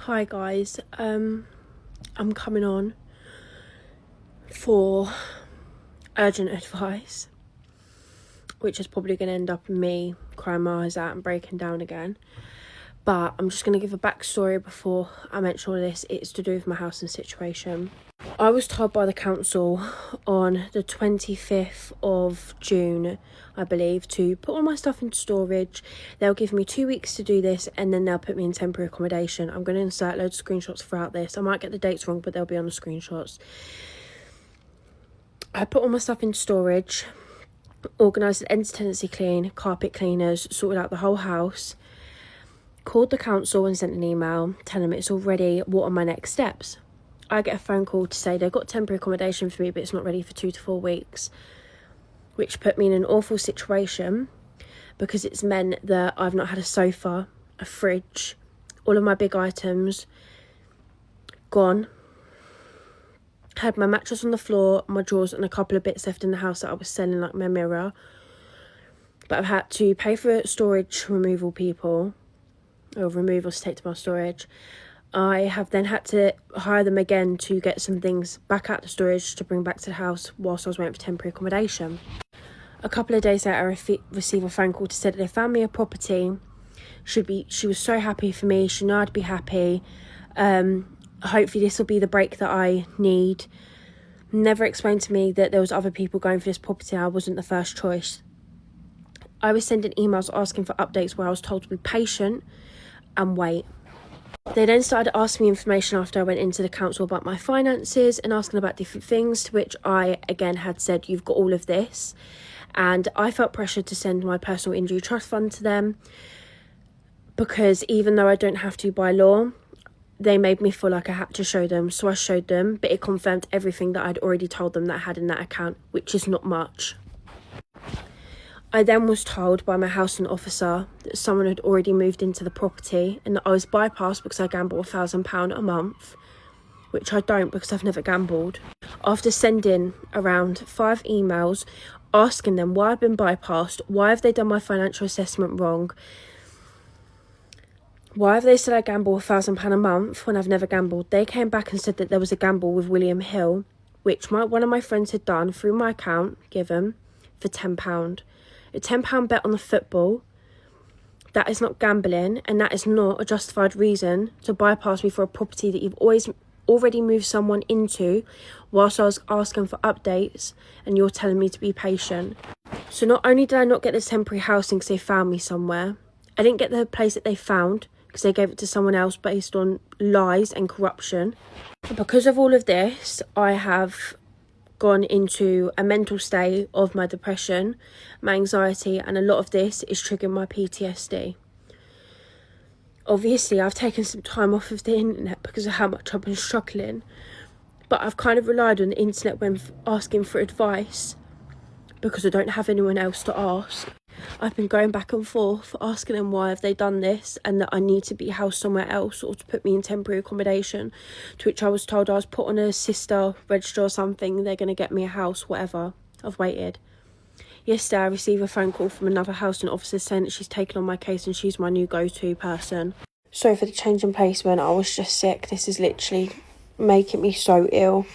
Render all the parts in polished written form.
Hi guys, I'm coming on for urgent advice, which is probably going to end up in me crying my eyes out and breaking down again. But I'm just going to give a backstory before I mention all this. It's to do with my housing situation. I was told by the council on the 25th of June, I believe, to put all my stuff into storage. They'll give me 2 weeks to do this and then they'll put me in temporary accommodation. I'm going to insert loads of screenshots throughout this. I might get the dates wrong, but they'll be on the screenshots. I put all my stuff into storage, organised an end to tenancy clean, carpet cleaners, sorted out the whole house, called the council and sent an email telling them it's all ready. What are my next steps? I get a phone call to say they've got temporary accommodation for me, but it's not ready for 2 to 4 weeks, which put me in an awful situation because it's meant that I've not had a sofa, a fridge, all of my big items gone. Had my mattress on the floor, my drawers, and a couple of bits left in the house that I was selling, like my mirror. But I've had to pay for storage removal people, or removals to take to my storage. I have then had to hire them again to get some things back out the storage to bring back to the house whilst I was waiting for temporary accommodation. A couple of days later, I received a phone call to say that they found me a property. She was so happy for me. She knew I'd be happy. Hopefully this will be the break that I need. Never explained to me that there was other people going for this property. I wasn't the first choice. I was sending emails asking for updates where I was told to be patient and wait. They then started asking me information after I went into the council about my finances and asking about different things, to which I again had said, you've got all of this. And I felt pressured to send my personal injury trust fund to them because even though I don't have to by law, they made me feel like I had to show them. So I showed them, but it confirmed everything that I'd already told them that I had in that account, which is not much. I then was told by my housing officer that someone had already moved into the property and that I was bypassed because I gamble £1,000 a month, which I don't because I've never gambled. After sending around 5 emails asking them why I've been bypassed, why have they done my financial assessment wrong, why have they said I gamble £1,000 a month when I've never gambled, they came back and said that there was a gamble with William Hill, which one of my friends had done through my account, given for £10. A £10 bet on the football, that is not gambling, and that is not a justified reason to bypass me for a property that you've already moved someone into whilst I was asking for updates and you're telling me to be patient. So not only did I not get this temporary housing because they found me somewhere, I didn't get the place that they found because they gave it to someone else based on lies and corruption. Because of all of this, I have gone into a mental state of my depression, my anxiety, and a lot of this is triggering my PTSD. Obviously, I've taken some time off of the internet because of how much I've been struggling, but I've kind of relied on the internet when asking for advice because I don't have anyone else to ask. I've been going back and forth asking them why have they done this and that I need to be housed somewhere else or to put me in temporary accommodation, to which I was told I was put on a sister register or something, they're going to get me a house, whatever. I've waited. Yesterday I received a phone call from another housing officer saying that she's taken on my case and she's my new go-to person. Sorry for the change in placement, I was just sick. This is literally making me so ill.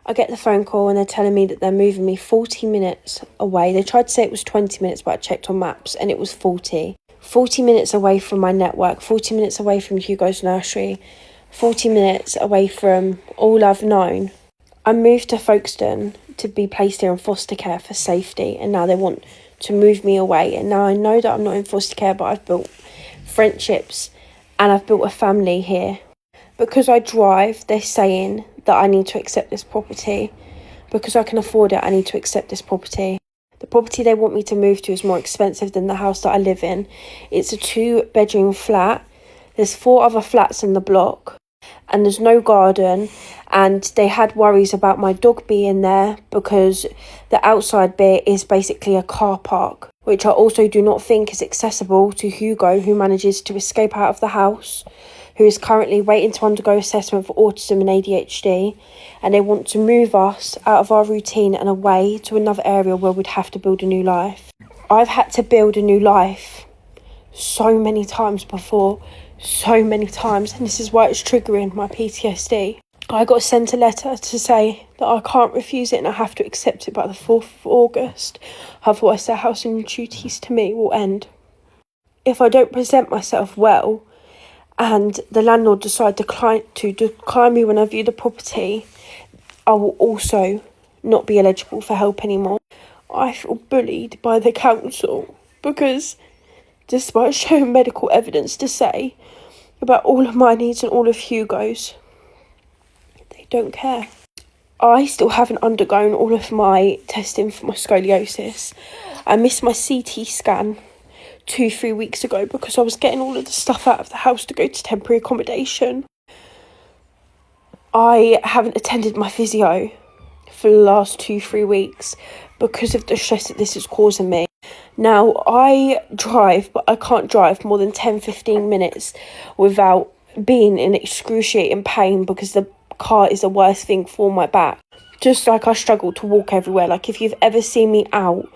I get the phone call and they're telling me that they're moving me 40 minutes away. They tried to say it was 20 minutes, but I checked on maps and it was 40. 40 minutes away from my network, 40 minutes away from Hugo's nursery, 40 minutes away from all I've known. I moved to Folkestone to be placed here in foster care for safety, and now they want to move me away. And now I know that I'm not in foster care, but I've built friendships and I've built a family here. Because I drive, they're saying that I need to accept this property. Because I can afford it, I need to accept this property. The property they want me to move to is more expensive than the house that I live in. It's a 2-bedroom flat. There's 4 other flats in the block. And there's no garden. And they had worries about my dog being there because the outside bit is basically a car park, which I also do not think is accessible to Hugo, who manages to escape out of the house, who is currently waiting to undergo assessment for autism and ADHD, and they want to move us out of our routine and away to another area where we'd have to build a new life. I've had to build a new life so many times before, so many times, and this is why it's triggering my PTSD. I got sent a letter to say that I can't refuse it and I have to accept it by the 4th of August. Otherwise, their housing duties to me will end. If I don't present myself well and the landlord decide to decline me when I view the property, I will also not be eligible for help anymore. I feel bullied by the council because despite showing medical evidence to say about all of my needs and all of Hugo's, they don't care. I still haven't undergone all of my testing for my scoliosis. I missed my CT scan 2-3 weeks ago because I was getting all of the stuff out of the house to go to temporary accommodation. I haven't attended my physio for the last 2-3 weeks because of the stress that this is causing me. Now, I drive, but I can't drive more than 10-15 minutes without being in excruciating pain because the car is the worst thing for my back. Just like I struggle to walk everywhere. Like, if you've ever seen me out,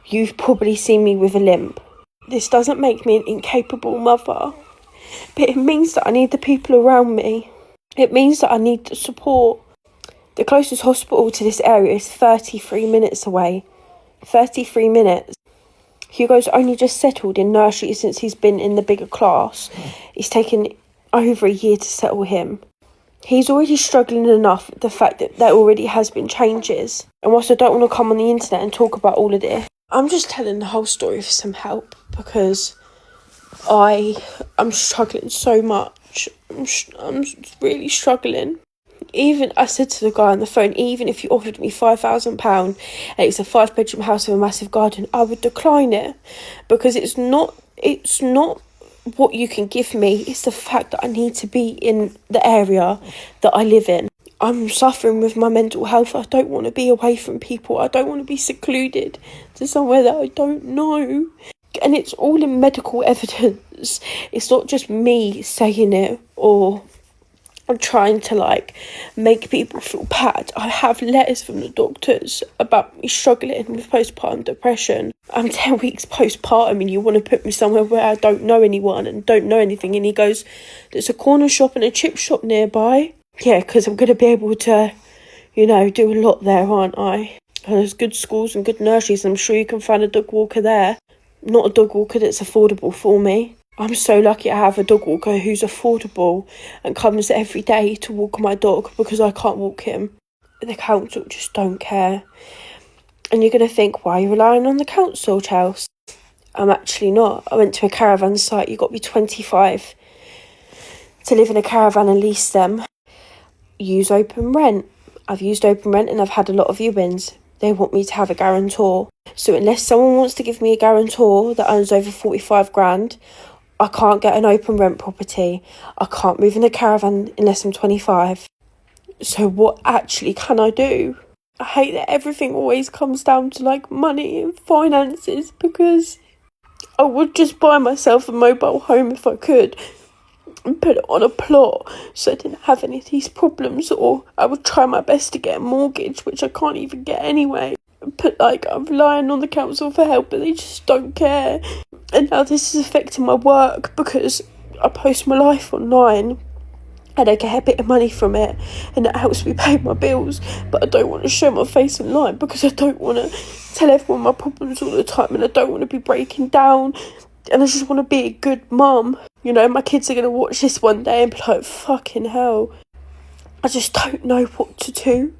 you've probably seen me with a limp. This doesn't make me an incapable mother, but it means that I need the people around me. It means that I need the support. The closest hospital to this area is 33 minutes away. 33 minutes. Hugo's only just settled in nursery since he's been in the bigger class. It's taken over a year to settle him. He's already struggling enough with the fact that there already has been changes. And whilst I don't want to come on the internet and talk about all of this, I'm just telling the whole story for some help because I'm struggling so much. I'm really struggling. Even I said to the guy on the phone, even if you offered me £5,000 and it's a 5-bedroom house with a massive garden, I would decline it because it's not what you can give me. It's the fact that I need to be in the area that I live in. I'm suffering with my mental health. I don't want to be away from people. I don't want to be secluded to somewhere that I don't know. And it's all in medical evidence. It's not just me saying it or I'm trying to make people feel bad. I have letters from the doctors about me struggling with postpartum depression. I'm 10 weeks postpartum and you want to put me somewhere where I don't know anyone and don't know anything. And he goes, there's a corner shop and a chip shop nearby. Yeah, because I'm going to be able to, do a lot there, aren't I? And there's good schools and good nurseries. I'm sure you can find a dog walker there. Not a dog walker that's affordable for me. I'm so lucky I have a dog walker who's affordable and comes every day to walk my dog because I can't walk him. The council just don't care. And you're going to think, why are you relying on the council, Chelsea? I'm actually not. I went to a caravan site. You've got to be 25 to live in a caravan and lease them. Use open rent. I've used open rent and I've had a lot of viewings. They want me to have a guarantor. So unless someone wants to give me a guarantor that owns over 45 grand, I can't get an open rent property. I can't move in a caravan unless I'm 25. So what actually can I do? I hate that everything always comes down to money and finances because I would just buy myself a mobile home if I could and put it on a plot so I didn't have any of these problems, or I would try my best to get a mortgage, which I can't even get anyway. But I'm relying on the council for help, but they just don't care. And now this is affecting my work because I post my life online and I get a bit of money from it and it helps me pay my bills, but I don't want to show my face online because I don't want to tell everyone my problems all the time and I don't want to be breaking down and I just want to be a good mum. My kids are going to watch this one day and be like, fucking hell. I just don't know what to do.